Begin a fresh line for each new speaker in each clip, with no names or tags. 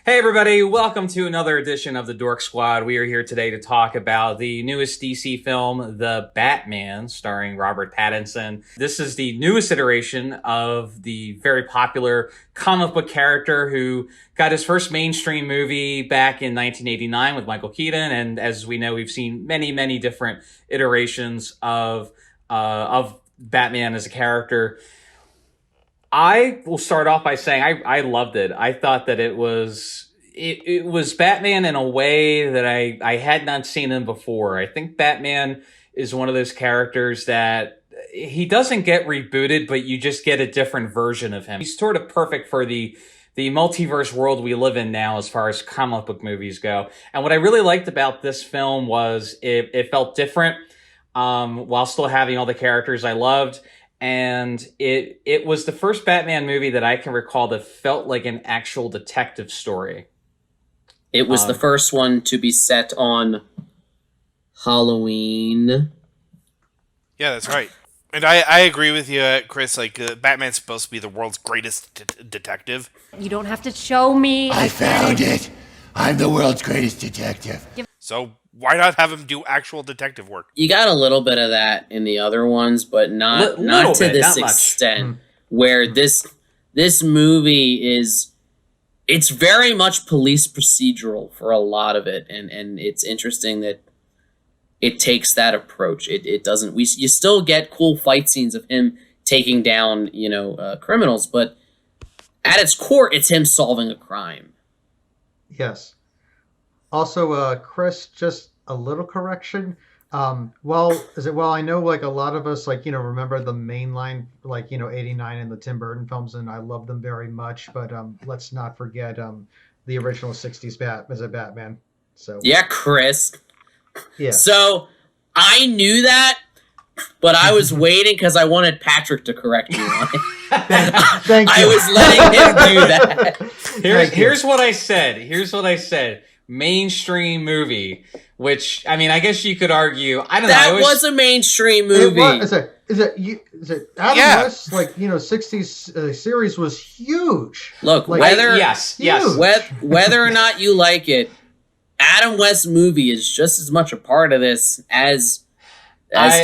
Hey everybody, welcome to another edition of the Dork Squad. We are here today to talk about the newest DC film, The Batman, starring Robert Pattinson. This is the newest iteration of the very popular comic book character who got his first mainstream movie back in 1989 with Michael Keaton, and as we know, we've seen many different iterations of Batman as a character. I will start off by saying I loved it. I thought that it was Batman in a way that I had not seen him before. I think Batman is one of those characters that he doesn't get rebooted, but you just get a different version of him. He's sort of perfect for the multiverse world we live in now as far as comic book movies go. And what I really liked about this film was it felt different while still having all the characters I loved. And it was the first Batman movie that I can recall that felt like an actual detective story.
It was the first one to be set on Halloween.
Yeah, that's right. And I agree with you, Chris. Like, Batman's supposed to be the world's greatest detective.
You don't have to show me.
I found it. I'm the world's greatest detective.
So why not have him do actual detective work?
You got a little bit of that in the other ones, but not to this extent. Where this movie is, it's very much police procedural for a lot of it, and it's interesting that it takes that approach. It doesn't. You still get cool fight scenes of him taking down criminals, but at its core, it's him solving a crime.
Yes. Also, Chris, just a little correction. Well, I know like a lot of us remember the mainline 89 in the Tim Burton films, and I love them very much. But let's not forget the original 60s Batman. So
yeah, Chris.
Yeah.
So I knew that, but I was waiting because I wanted Patrick to correct me on it.
Thank you.
I was letting him do that.
Here's what I said. Mainstream movie, which I mean, I guess you could argue. I don't know.
That was a mainstream movie.
Is it Adam West's 60s series was huge.
Look,
yes.
Whether or not you like it, Adam West's movie is just as much a part of this as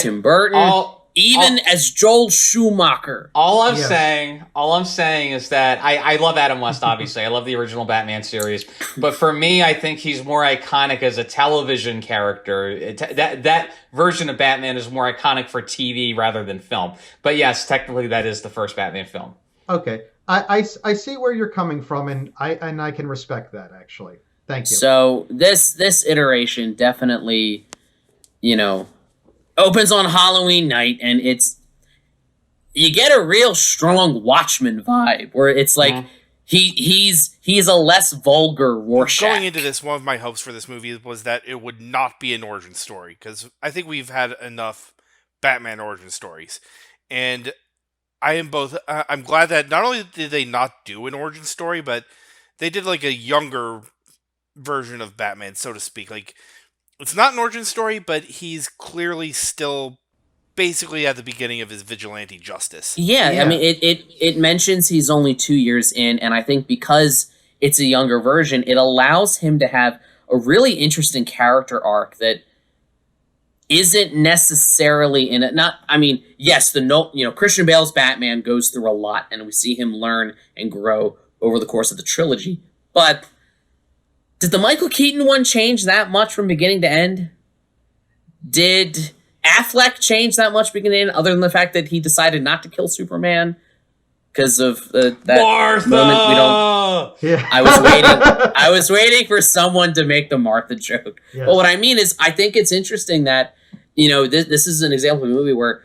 Tim Burton. As Joel Schumacher.
All I'm saying is that I love Adam West, obviously. I love the original Batman series. But for me, I think he's more iconic as a television character. That version of Batman is more iconic for TV rather than film. But yes, technically that is the first Batman film.
Okay. I see where you're coming from, and I can respect that, actually. Thank you.
So this iteration definitely, opens on Halloween night, and you get a real strong Watchmen vibe where it's like he's a less vulgar Rorschach.
Going into this, one of my hopes for this movie was that it would not be an origin story, because I think we've had enough Batman origin stories, and I'm glad that not only did they not do an origin story, but they did like a younger version of Batman, so to speak. Like, it's not an origin story, but he's clearly still basically at the beginning of his vigilante justice.
Yeah. I mean, it mentions he's only 2 years in, and I think because it's a younger version, it allows him to have a really interesting character arc that isn't necessarily in it. Yes, Christian Bale's Batman goes through a lot, and we see him learn and grow over the course of the trilogy, but did the Michael Keaton one change that much from beginning to end? Did Affleck change that much beginning to end, other than the fact that he decided not to kill Superman because of that
Martha!
moment? We don't.
Yeah.
I was waiting for someone to make the Martha joke.
Yes.
But what I mean is, I think it's interesting that this is an example of a movie where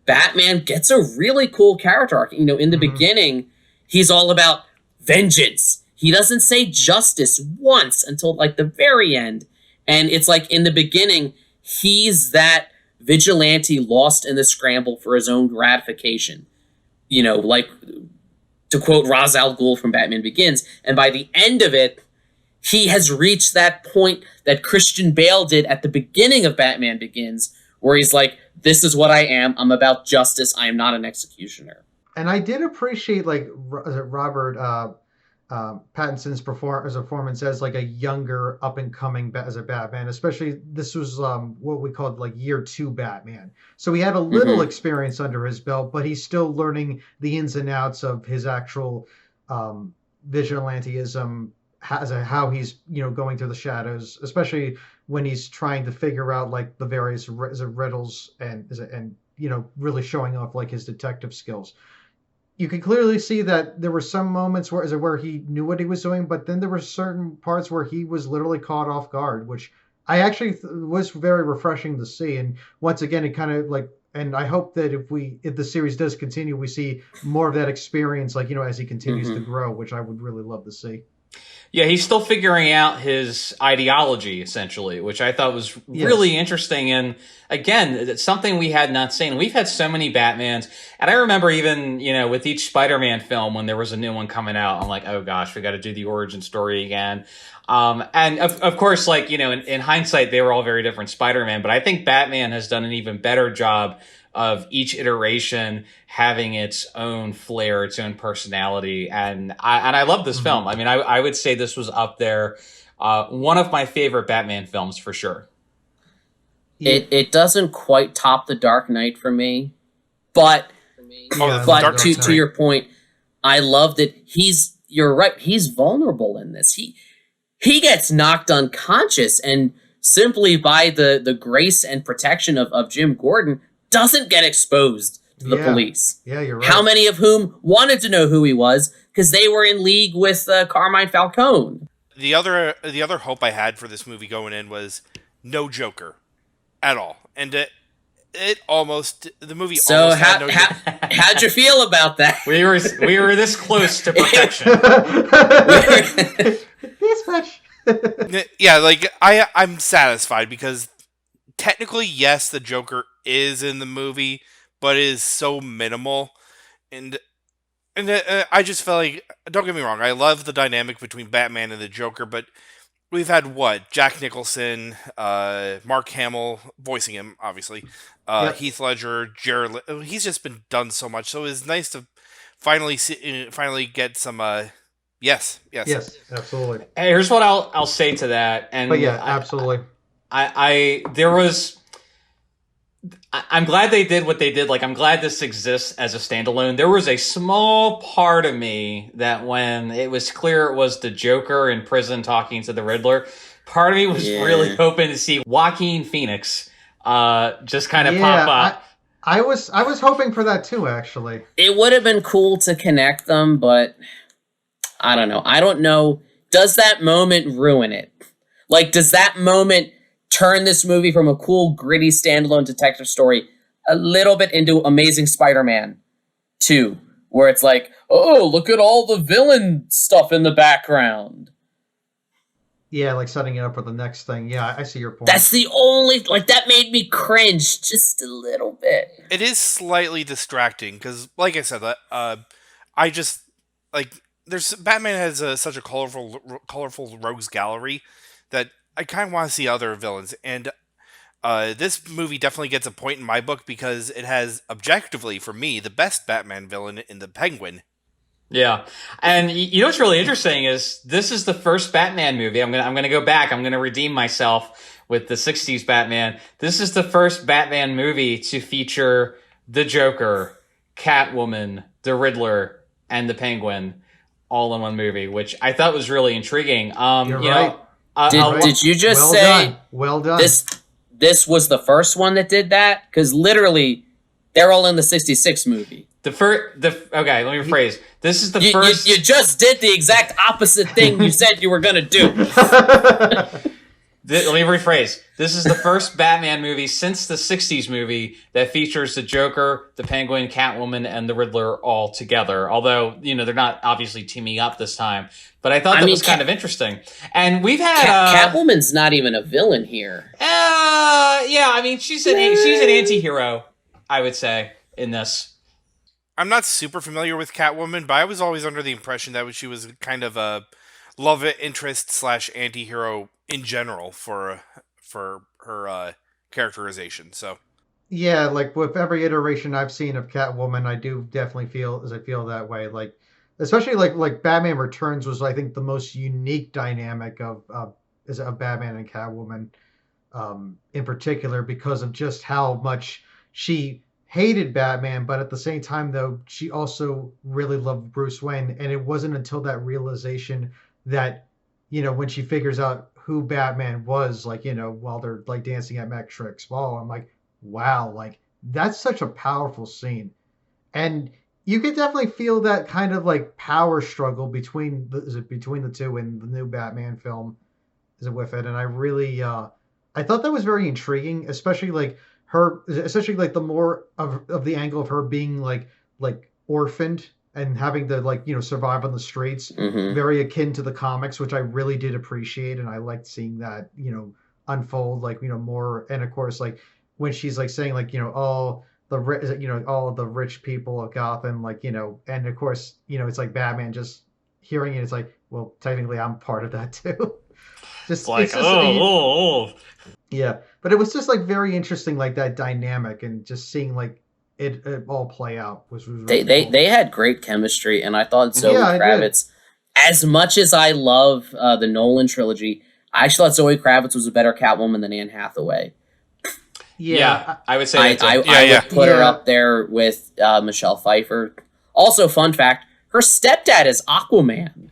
Batman gets a really cool character arc. In the beginning, he's all about vengeance. He doesn't say justice once until the very end. And it's like in the beginning, he's that vigilante lost in the scramble for his own gratification. To quote Ra's al Ghul from Batman Begins. And by the end of it, he has reached that point that Christian Bale did at the beginning of Batman Begins, where he's like, this is what I am. I'm about justice. I am not an executioner.
And I did appreciate Robert Pattinson's performance as like a younger up and coming as a Batman. Especially this was what we called like year two Batman. So he had a little
Mm-hmm.
experience under his belt, but he's still learning the ins and outs of his actual vigilanteism, how he's going through the shadows, especially when he's trying to figure out like the various riddles and really showing off like his detective skills. You can clearly see that there were some moments where he knew what he was doing, but then there were certain parts where he was literally caught off guard, which I actually was very refreshing to see. And once again, it kind of like, and I hope that if the series does continue, we see more of that experience, like as he continues to
Mm-hmm.
grow, which I would really love to see.
Yeah, he's still figuring out his ideology, essentially, which I thought was really
Yes.
interesting. And again, it's something we had not seen. We've had so many Batmans. And I remember even, with each Spider-Man film, when there was a new one coming out, I'm like, oh gosh, we got to do the origin story again. And of course, like, in hindsight, they were all very different Spider-Man, but I think Batman has done an even better job of each iteration having its own flair, its own personality. And I love this film. I mean, I would say this was up there. One of my favorite Batman films for sure.
It doesn't quite top The Dark Knight for me, but
Yeah,
but
Dark
to
Knight's
to your point, I love that you're right, he's vulnerable in this. He gets knocked unconscious and simply by the grace and protection of Jim Gordon doesn't get exposed to the police.
Yeah, you're right.
How many of whom wanted to know who he was because they were in league with Carmine Falcone.
The other hope I had for this movie going in was no Joker at all, and the movie
So
almost had no Joker.
how'd you feel about that?
We were this close to perfection.
This much.
Yeah, like I'm satisfied because technically, yes, the Joker is in the movie, but it is so minimal, and I just felt like, don't get me wrong, I love the dynamic between Batman and the Joker, but we've had Jack Nicholson, Mark Hamill voicing him, obviously,
Yep.
Heath Ledger, Jared. He's just been done so much, so it's nice to finally get some. Yes.
Yes, absolutely.
Hey, here's what I'll say to that. And
But yeah, absolutely.
I'm glad they did what they did. Like, I'm glad this exists as a standalone. There was a small part of me that when it was clear it was the Joker in prison talking to the Riddler, part of me was really hoping to see Joaquin Phoenix just kind of pop up.
I was hoping for that too, actually.
It would have been cool to connect them, but I don't know. I don't know. Does that moment ruin it? Like, does that moment turn this movie from a cool, gritty, standalone detective story a little bit into Amazing Spider-Man 2, where it's like, oh, look at all the villain stuff in the background.
Yeah, like setting it up for the next thing. Yeah, I see your point.
That's the only, like, that made me cringe just a little bit.
It is slightly distracting because, like I said, I just like Batman has such a colorful rogues gallery that I kind of want to see other villains, and this movie definitely gets a point in my book because it has, objectively for me, the best Batman villain in the Penguin.
Yeah. And you know what's really interesting is this is the first Batman movie. I'm gonna go back. I'm gonna redeem myself with the 60s Batman. This is the first Batman movie to feature the Joker, Catwoman, the Riddler, and the Penguin all in one movie, which I thought was really intriguing.
You're right.
Did you just
well
say
done. Well done.
this was the first one that did that? Because literally, they're all in the 66 movie.
Okay, let me rephrase. This is the first.
You just did the exact opposite thing you said you were gonna do.
Let me rephrase. This is the first Batman movie since the 60s movie that features the Joker, the Penguin, Catwoman, and the Riddler all together. Although, they're not obviously teaming up this time. But I thought that was kind of interesting. And we've had...
Catwoman's not even a villain here.
Yeah, I mean, she's an anti-hero, I would say, in this.
I'm not super familiar with Catwoman, but I was always under the impression that she was kind of a love interest / anti-hero in general for her characterization. So
yeah, like with every iteration I've seen of Catwoman, I do definitely feel that way. Like especially like Batman Returns was, I think, the most unique dynamic of Batman and Catwoman, in particular, because of just how much she hated Batman, but at the same time, though, she also really loved Bruce Wayne. And it wasn't until that realization that, when she figures out who Batman was, like, while they're like dancing at Mac Trick's ball, I'm like, wow, like that's such a powerful scene. And you could definitely feel that kind of like power struggle between the two in the new Batman film, is it with it? And I really, I thought that was very intriguing, especially like the more of the angle of her being like orphaned and having to like survive on the streets, very akin to the comics, which I really did appreciate, and I liked seeing that unfold like more. And of course, like when she's like saying like all all of the rich people of Gotham, like and of course it's like Batman just hearing it, it's like, well, technically I'm part of that too.
Just like, it's just,
yeah, but it was just like very interesting, like that dynamic, and just seeing like it all play out was really cool.
They had great chemistry, and I thought Zoe Kravitz, as much as I love the Nolan trilogy, I actually thought Zoe Kravitz was a better Catwoman than Anne Hathaway.
Yeah, I would say
I would put her up there with Michelle Pfeiffer. Also, fun fact, her stepdad is Aquaman.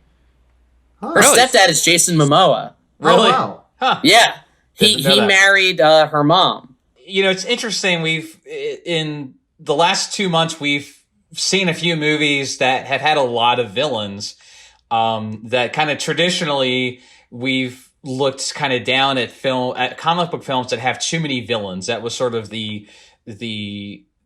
Her stepdad is Jason Momoa.
Really?
Oh, wow.
Huh.
Yeah. He married her mom.
It's interesting. In the last 2 months, we've seen a few movies that have had a lot of villains, that kind of traditionally we've looked kind of down at comic book films that have too many villains. That was sort of the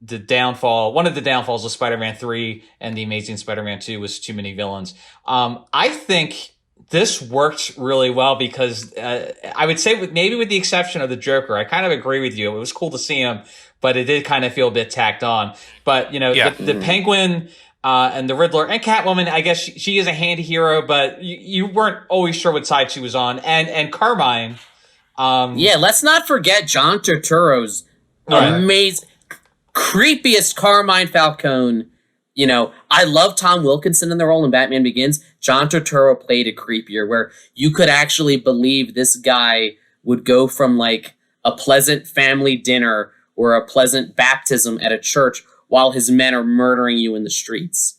downfall. One of the downfalls of Spider-Man 3 and The Amazing Spider-Man 2 was too many villains. I think this worked really well because I would say with the exception of the Joker, I kind of agree with you. It was cool to see him, but it did kind of feel a bit tacked on. But the Penguin and the Riddler and Catwoman, I guess she is a handy hero, but you weren't always sure what side she was on. And Carmine.
Let's not forget John Turturro's amazing, creepiest Carmine Falcone. I love Tom Wilkinson in the role in Batman Begins. John Turturro played it creepier, where you could actually believe this guy would go from like a pleasant family dinner or a pleasant baptism at a church while his men are murdering you in the streets.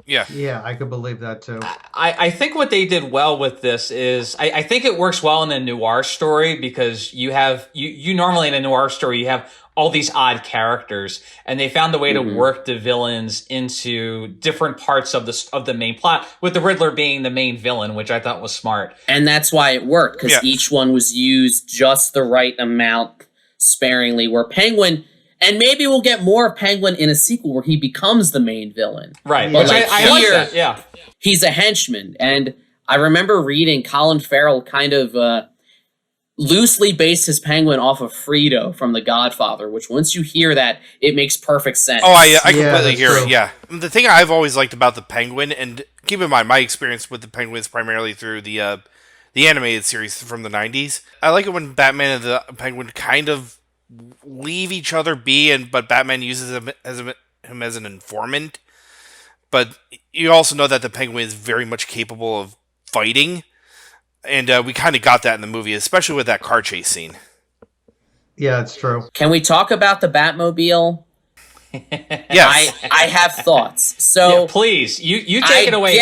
Yeah, I could believe that too.
I think what they did well with this is I think it works well in a noir story, because you normally in a noir story you have all these odd characters, and they found a way to work the villains into different parts of the main plot, with the Riddler being the main villain, which I thought was smart.
And that's why it worked, because each one was used just the right amount sparingly, where Penguin, and maybe we'll get more of Penguin in a sequel where he becomes the main villain.
Right.
But
I like that, yeah.
He's a henchman. And I remember reading Colin Farrell kind of loosely based his Penguin off of Frito from The Godfather, which once you hear that, it makes perfect sense.
Oh, I completely hear it, yeah. The thing I've always liked about the Penguin, and keep in mind, my experience with the Penguin is primarily through the animated series from the 90s. I like it when Batman and the Penguin kind of leave each other be, but Batman uses him as an informant. But you also know that the Penguin is very much capable of fighting, and we kind of got that in the movie, especially with that car chase scene.
Yeah, it's true.
Can we talk about the Batmobile?
Yes.
I have thoughts. So
please, you take it away.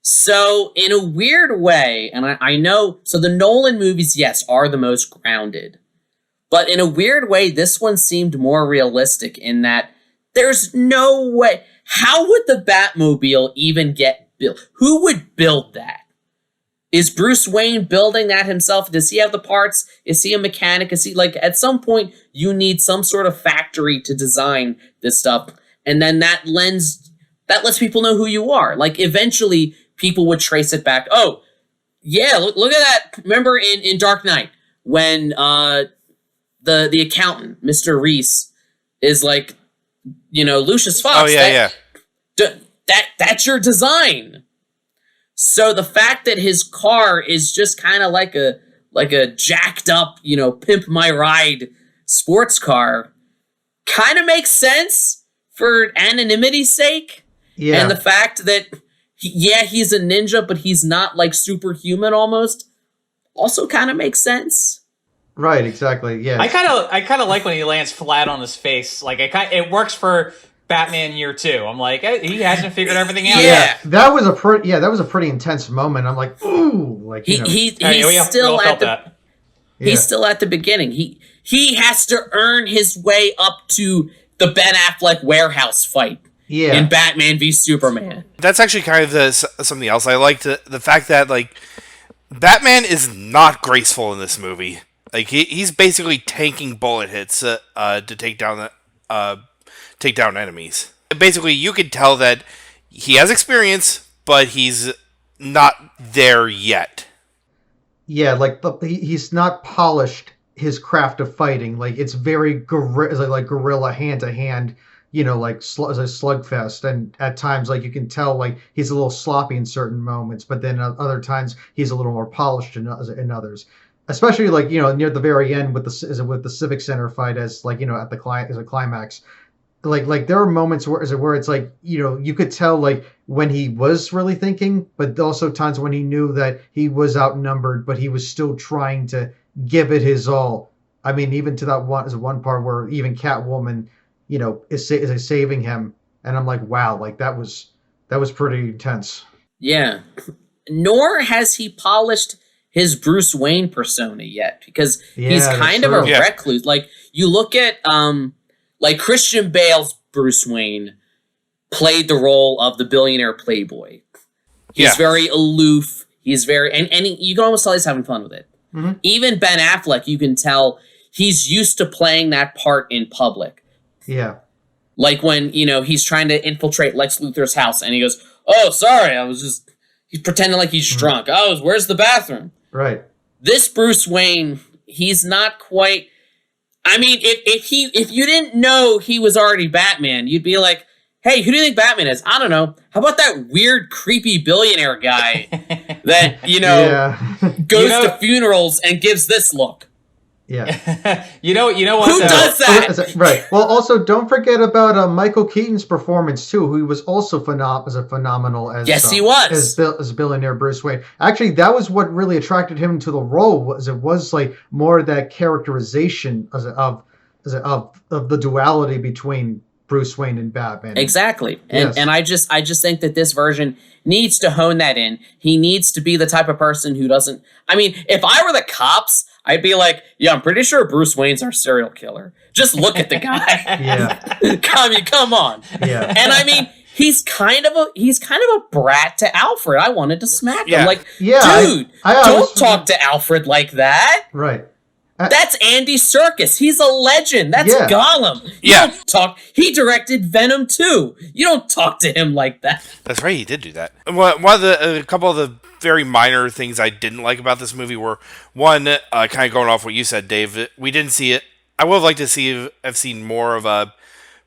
So in a weird way, and I know, so the Nolan movies, yes, are the most grounded. But in a weird way, this one seemed more realistic in that there's no way. How would the Batmobile even get built? Who would build that? Is Bruce Wayne building that himself? Does he have the parts? Is he a mechanic? Is he at some point you need some sort of factory to design this stuff. And then that lets people know who you are. Eventually people would trace it back. Oh, yeah, look at that. Remember in Dark Knight when the accountant, Mr. Reese, is Lucius Fox.
Oh, yeah,
That's your design. So the fact that his car is just kind of like a jacked up, pimp my ride sports car kind of makes sense for anonymity's sake.
Yeah.
And the fact that, he's a ninja, but he's not like superhuman almost, also kind of makes sense.
Right, exactly. Yeah.
I kind of like when he lands flat on his face. Like it works for Batman Year 2. I'm like, he hasn't figured everything out yet.
That was a pretty intense moment. I'm like, ooh, like
He's
We
still
all
at
felt
the
that.
he's still at the beginning. He has to earn his way up to the Ben Affleck warehouse fight in Batman v Superman.
That's actually kind of something else I liked. The fact that, like, Batman is not graceful in this movie. Like, he's basically tanking bullet hits to take down enemies. Basically, you can tell that he has experience, but he's not there yet.
Yeah, like he's not polished his craft of fighting. Like it's very guerrilla hand to hand, like as a slugfest. And at times, like you can tell, like he's a little sloppy in certain moments, but then other times he's a little more polished in others. Especially like near the very end with the Civic Center fight, as like at the as a climax. Like there are moments where it's like you could tell like when he was really thinking, but also times when he knew that he was outnumbered, but he was still trying to give it his all. I mean, even to that one part where even Catwoman, is saving him, and I'm like, wow, like that was pretty intense.
Yeah, nor has he polished his Bruce Wayne persona yet, because he's kind of a recluse. Like you look at like Christian Bale's Bruce Wayne played the role of the billionaire playboy. He's very aloof. He's very and you can almost tell he's having fun with it. Mm-hmm. Even Ben Affleck, you can tell he's used to playing that part in public.
Yeah.
Like when, he's trying to infiltrate Lex Luthor's house and he goes, "Oh, sorry, he's pretending like he's drunk. Oh, where's the bathroom?"
Right.
This Bruce Wayne, he's not quite. I mean, if you didn't know he was already Batman, you'd be like, "Hey, who do you think Batman is?" I don't know. How about that weird, creepy billionaire guy that goes to funerals and gives this look?
Yeah.
you know what?
Who does that?
Right. Well, also don't forget about Michael Keaton's performance too, who was also phenomenal as
he was
as billionaire Bruce Wayne. Actually, that was what really attracted him to the role. Was like more of that characterization of the duality between Bruce Wayne and Batman.
Exactly. And I just think that this version needs to hone that in. He needs to be the type of person who doesn't. I mean, if I were the cops, I'd be like, yeah, I'm pretty sure Bruce Wayne's our serial killer. Just look at the guy.
Yeah.
Come on.
Yeah.
And I mean, he's kind of a brat to Alfred. I wanted to smack him. Like, dude, don't talk to Alfred like that.
Right.
That's Andy Serkis. He's a legend. That's Gollum. You don't talk. He directed Venom 2. You don't talk to him like that.
That's right. He did do that. One of a couple of the very minor things I didn't like about this movie were, one, kind of going off what you said, Dave. We didn't see it. I would have liked to have seen more of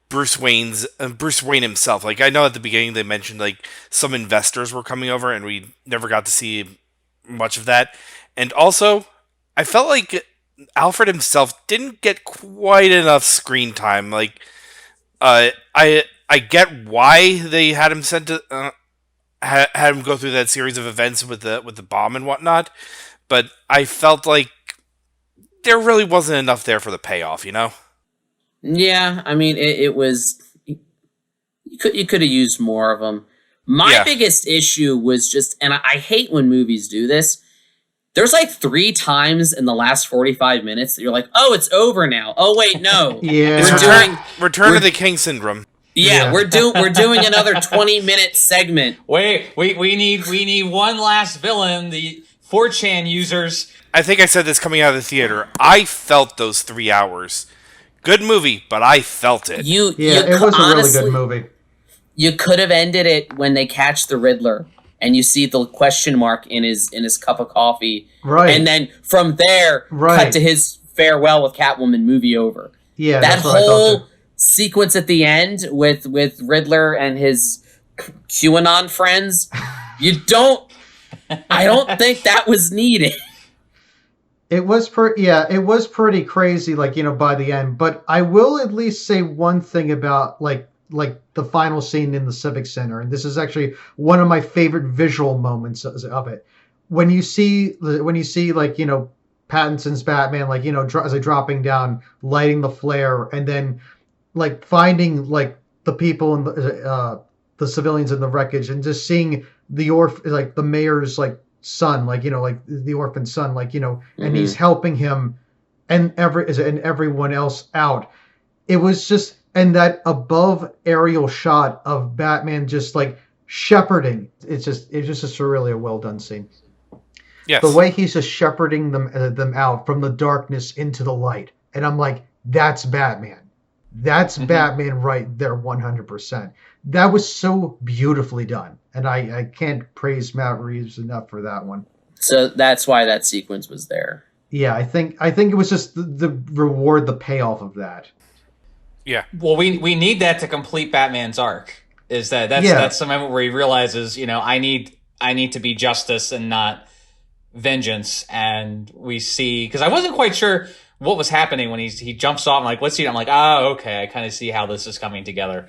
Bruce Wayne himself. Like, I know at the beginning they mentioned like some investors were coming over, and we never got to see much of that. And also, I felt like Alfred himself didn't get quite enough screen time. Like, I get why they had him sent to had him go through that series of events with the bomb and whatnot, but I felt like there really wasn't enough there for the payoff.
Yeah, I mean, it was. You could have used more of them. My biggest issue was just, and I hate when movies do this. There's like 3 times in the last 45 minutes that you're like, oh, it's over now. Oh, wait, no.
Return to the King syndrome.
Yeah, we're doing another 20-minute segment.
Wait, we need one last villain, the 4chan users.
I think I said this coming out of the theater. I felt those 3 hours. Good movie, but I felt it.
It was a really good movie.
You could have ended it when they catch the Riddler and you see the question mark in his cup of coffee. Right. And then from there, cut to his farewell with Catwoman, movie over.
Yeah,
that whole sequence at the end with Riddler and his QAnon friends, I don't think that was needed.
It was pretty crazy, like, by the end. But I will at least say one thing about, like, like the final scene in the Civic Center, and this is actually one of my favorite visual moments of it. When you see like Pattinson's Batman, like as like dropping down, lighting the flare, and then like finding like the people in the civilians in the wreckage, and just seeing like the mayor's like son, like like the orphan son, like and he's helping him and everyone else out. It was just, and that above aerial shot of Batman just like shepherding. It's just a really well done scene.
Yes.
The way he's just shepherding them out from the darkness into the light, and I'm like, that's Batman. That's Batman right there, 100%. That was so beautifully done, and I can't praise Matt Reeves enough for that one.
So that's why that sequence was there.
Yeah, I think it was just the reward, the payoff of that.
Yeah.
Well, we need that to complete Batman's arc. That's the moment where he realizes, I need to be justice and not vengeance. And we see, because I wasn't quite sure what was happening when he jumps off. I'm like, let's see. I'm like, oh, okay. I kind of see how this is coming together.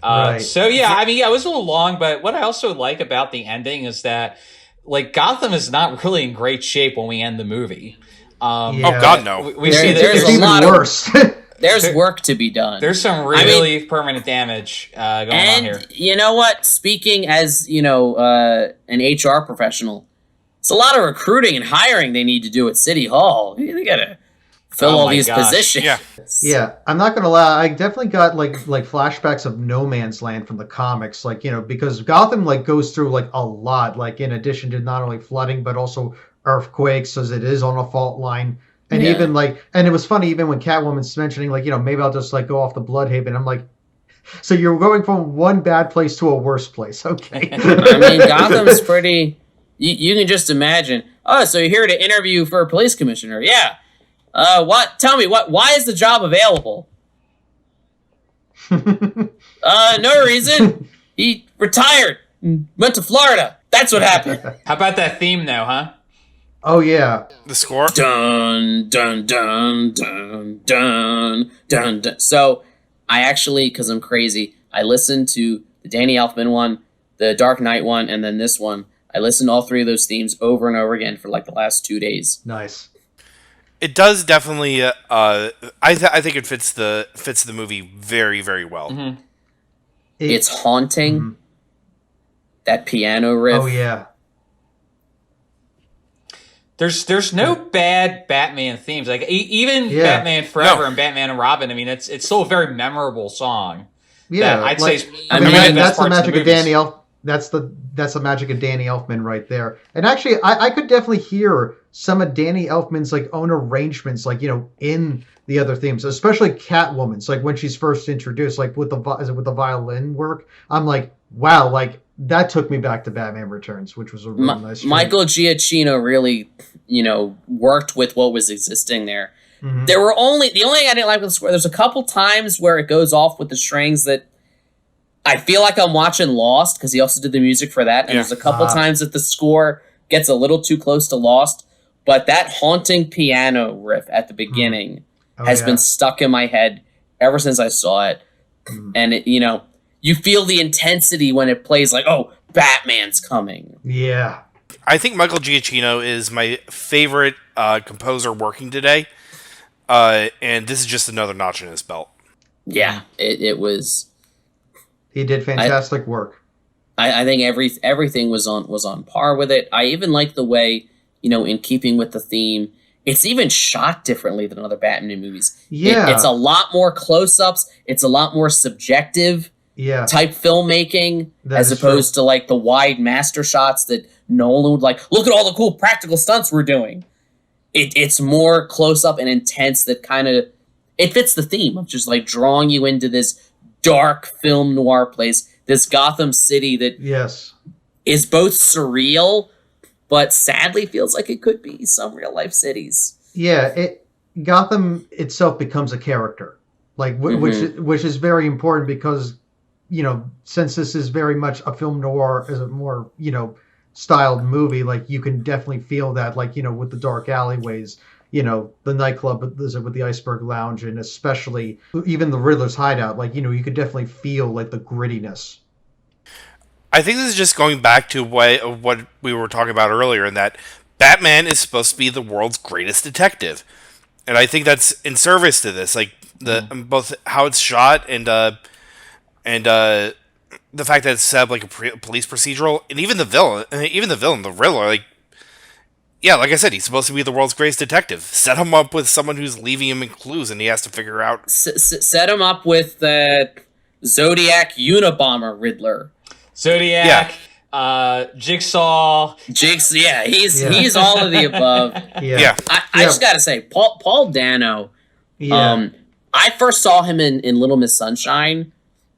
Right.
So yeah, it was a little long, but what I also like about the ending is that like Gotham is not really in great shape when we end the movie.
Oh God, no.
We see that
there's
even
a lot
worse.
There's work to be done.
There's some really permanent damage going on here.
And you know what? Speaking as, an HR professional, it's a lot of recruiting and hiring they need to do at City Hall. They gotta fill all these positions.
Yeah.
Yeah, I'm not gonna lie. I definitely got like flashbacks of No Man's Land from the comics, like because Gotham like goes through like a lot, like in addition to not only flooding but also earthquakes, as it is on a fault line. And even like, and it was funny even when Catwoman's mentioning like, maybe I'll just like go off the Bloodhaven. I'm like, so you're going from one bad place to a worse place, okay?
Gotham's pretty. You can just imagine. Oh, so you're here to interview for a police commissioner? Yeah. What? Tell me why is the job available? No reason. He retired and went to Florida. That's what happened.
How about that theme though, huh?
Oh yeah.
The score?
Dun dun dun dun dun dun dun. So I actually, because I'm crazy, I listened to the Danny Elfman one, the Dark Knight one, and then this one. I listened to all three of those themes over and over again for like the last 2 days.
Nice.
It does definitely. I think it fits the movie very, very well.
Mm-hmm.
It's haunting. Mm-hmm. That piano riff.
Oh yeah.
There's no bad Batman themes. Like even Batman Forever and Batman and Robin. It's still a very memorable song.
Yeah,
I'd say.
That's the magic of Danny Elfman. That's the magic of Danny Elfman right there. And actually, I could definitely hear some of Danny Elfman's like own arrangements, like in the other themes, especially Catwoman's. Like when she's first introduced, like with the violin work, I'm like, wow, like that took me back to Batman Returns, which was a really nice track.
Michael Giacchino really, worked with what was existing there. Mm-hmm. The only thing I didn't like with the score, there's a couple times where it goes off with the strings that I feel like I'm watching Lost, because he also did the music for that. And there's a couple times that the score gets a little too close to Lost. But that haunting piano riff at the beginning has been stuck in my head ever since I saw it. And it, you feel the intensity when it plays like, oh, Batman's coming.
Yeah.
I think Michael Giacchino is my favorite composer working today. And this is just another notch in his belt.
Yeah, it was.
He did fantastic work.
I think everything was on par with it. I even like the way, in keeping with the theme, it's even shot differently than other Batman movies.
Yeah.
It's a lot more close-ups. It's a lot more subjective type filmmaking, as opposed to like the wide master shots that Nolan would like, look at all the cool practical stunts we're doing. It's more close-up and intense that kind of, it fits the theme of just like drawing you into this dark film noir place, this Gotham City that is both surreal, but sadly feels like it could be some real life cities.
Yeah, Gotham itself becomes a character, like which is very important because, since this is very much a film noir, as a more styled movie, like you can definitely feel that, like with the dark alleyways, the nightclub with the Iceberg Lounge, and especially even the Riddler's hideout. Like, you could definitely feel like the grittiness.
I think this is just going back to what we were talking about earlier, in that Batman is supposed to be the world's greatest detective, and I think that's in service to this. Like both how it's shot and the fact that it's set up like a police procedural, and even the villain, the Riddler. Like, yeah, like I said, he's supposed to be the world's greatest detective. Set him up with someone who's leaving him in clues, and he has to figure out.
Set him up with the Zodiac Unabomber Riddler.
Zodiac, Jigsaw.
Yeah, he's all of the above.
Yeah.
I just gotta say, Paul Dano.
Yeah.
I first saw him in Little Miss Sunshine,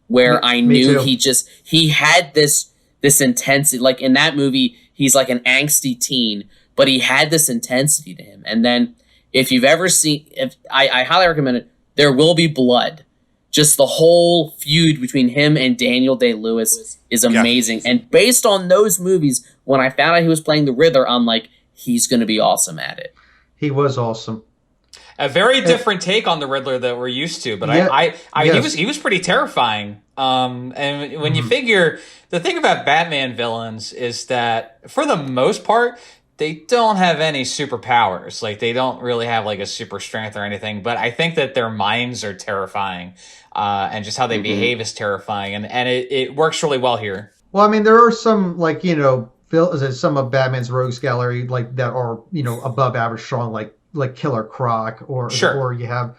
where I knew he had this intensity. Like in that movie, he's like an angsty teen, but he had this intensity to him. And then if you've ever seen, I highly recommend it, There Will Be Blood. Just the whole feud between him and Daniel Day-Lewis is amazing. Yeah. And based on those movies, when I found out he was playing the Riddler, I'm like, he's going to be awesome at it.
He was awesome.
A very different take on the Riddler that we're used to, but he was pretty terrifying. And when you figure, the thing about Batman villains is that for the most part, they don't have any superpowers. Like, they don't really have like a super strength or anything, but I think that their minds are terrifying. And just how they behave is terrifying, and it works really well here.
Well, I mean, there are some, like, some of Batman's rogues gallery, like, that are, above average strong, like Killer Croc, or you have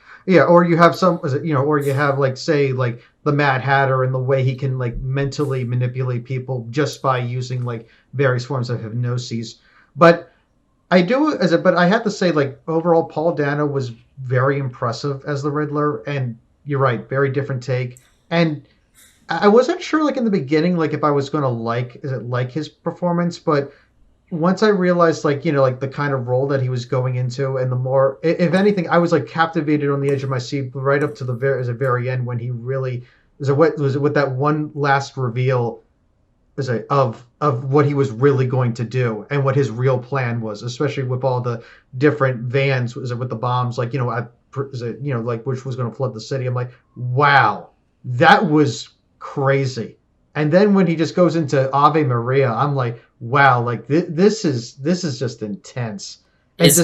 some, or you have, like, say, like the Mad Hatter, and the way he can, like, mentally manipulate people just by using, like, various forms of hypnosis. But I have to say, like, overall, Paul Dano was very impressive as the Riddler, and you're right, very different take. And I wasn't sure, like, in the beginning, like, if I was going to like his performance, but once I realized, like, like the kind of role that he was going into, and the more, if anything, I was, like, captivated on the edge of my seat right up to the very end, when he really was with that one last reveal of what he was really going to do and what his real plan was, especially with all the different vans with the bombs, like, which was going to flood the city. I'm like, wow, that was crazy. And then when he just goes into Ave Maria, I'm like, wow, like this is just intense.
Is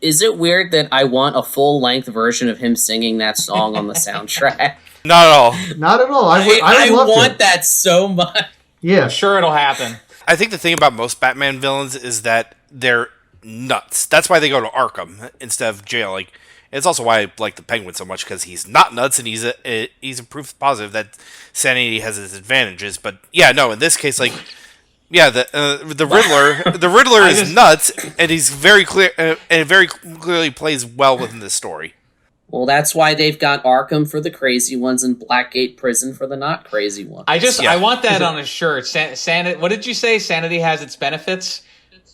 it weird that I want a full length version of him singing that song on the soundtrack?
Not at all.
Not at all.
I want that so much.
Yeah,
I'm sure it'll happen.
I think the thing about most Batman villains is that they're nuts. That's why they go to Arkham instead of jail. Like, it's also why I like the Penguin so much, because he's not nuts, and he's a proof positive that sanity has its advantages. But yeah, no, in this case, like, yeah, the Riddler is nuts, and he's very clear and very clearly plays well within this story.
Well, that's why they've got Arkham for the crazy ones and Blackgate Prison for the not crazy ones.
I want that on a shirt. What did you say? Sanity has its benefits.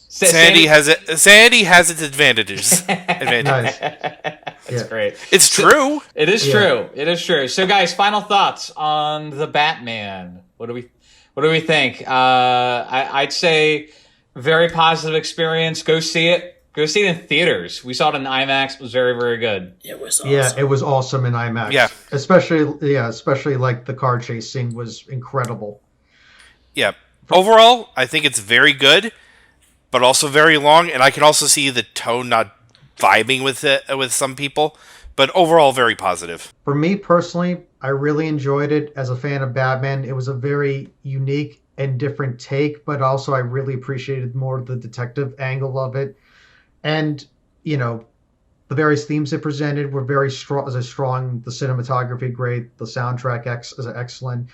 Sanity has its advantages.
Nice.
That's great.
It's true.
It is true. It is true. So, guys, final thoughts on the Batman. What do we think? I'd say very positive experience. Go see it. Go see it in theaters. We saw it in IMAX. It was very, very good.
It was awesome.
Yeah, it was awesome in IMAX.
Yeah.
Especially like the car chase scene was incredible.
Yeah. Overall, I think it's very good, but also very long, and I can also see the tone not vibing with it with some people, but overall very positive.
For me personally, I really enjoyed it as a fan of Batman. It was a very unique and different take, but also I really appreciated more the detective angle of it. And, the various themes it presented were very strong. The cinematography great, the soundtrack is excellent.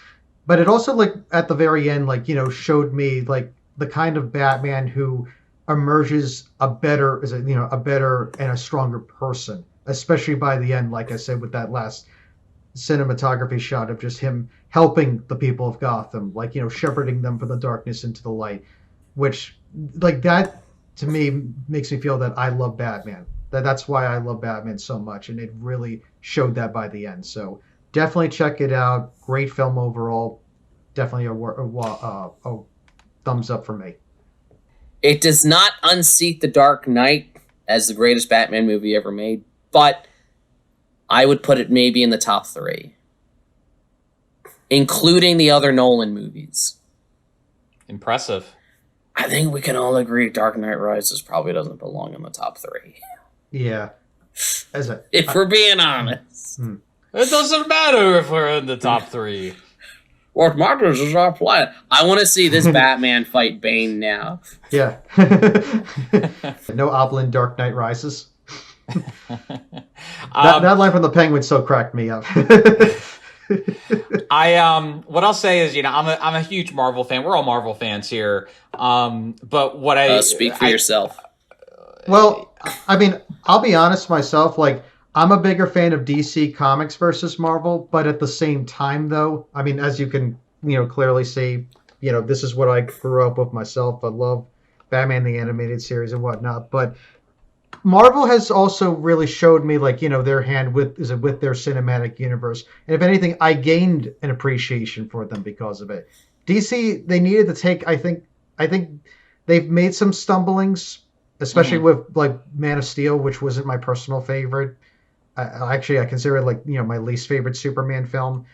But it also, like, at the very end, like, showed me, like, the kind of Batman who emerges a better and a stronger person, especially by the end, like I said, with that last cinematography shot of just him helping the people of Gotham, like, shepherding them from the darkness into the light, which, like, that to me makes me feel that I love Batman. That's why I love Batman so much, and it really showed that by the end. So definitely check it out. Great film overall. Definitely a thumbs up for me.
It does not unseat The Dark Knight, as the greatest Batman movie ever made, but I would put it maybe in the top 3, including the other Nolan movies.
Impressive.
I think we can all agree Dark Knight Rises probably doesn't belong in the top 3.
Yeah.
If we're being honest.
It doesn't matter if we're in the top 3.
What matters is our plan. I want to see this Batman fight Bane now.
Yeah. No Oblin Dark Knight Rises. That line from the Penguin still cracked me up.
What I'll say is, I'm a huge Marvel fan. We're all Marvel fans here. But what
speak for yourself.
Well, I mean, I'll be honest myself, like, I'm a bigger fan of DC Comics versus Marvel, but at the same time, though, I mean, as you can, clearly see, this is what I grew up with myself. I love Batman the Animated Series and whatnot, but Marvel has also really showed me, like, their hand with their cinematic universe. And if anything, I gained an appreciation for them because of it. DC, they needed to take, I think they've made some stumblings, especially with, like, Man of Steel, which wasn't my personal favorite. I consider it, like, my least favorite Superman film.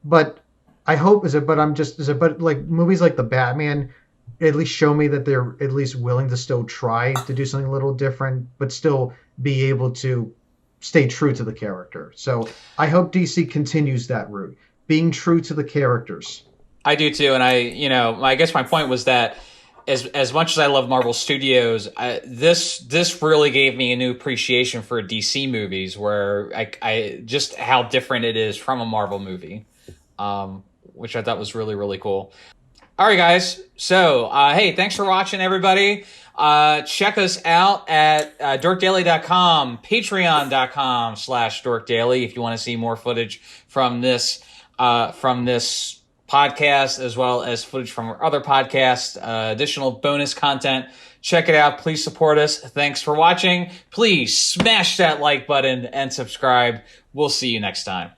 But I hope but like movies like the Batman at least show me that they're at least willing to still try to do something a little different, but still be able to stay true to the character. So I hope DC continues that route, being true to the characters.
I do too, and I guess my point was that as much as I love Marvel Studios, this really gave me a new appreciation for DC movies, where I just how different it is from a Marvel movie, which I thought was really, really cool. All right, guys. So, hey, thanks for watching, everybody. Check us out at dorkdaily.com, patreon.com/dorkdaily if you want to see more footage from this podcast, as well as footage from our other podcasts, additional bonus content. Check it out. Please support us. Thanks for watching. Please smash that like button and subscribe. We'll see you next time.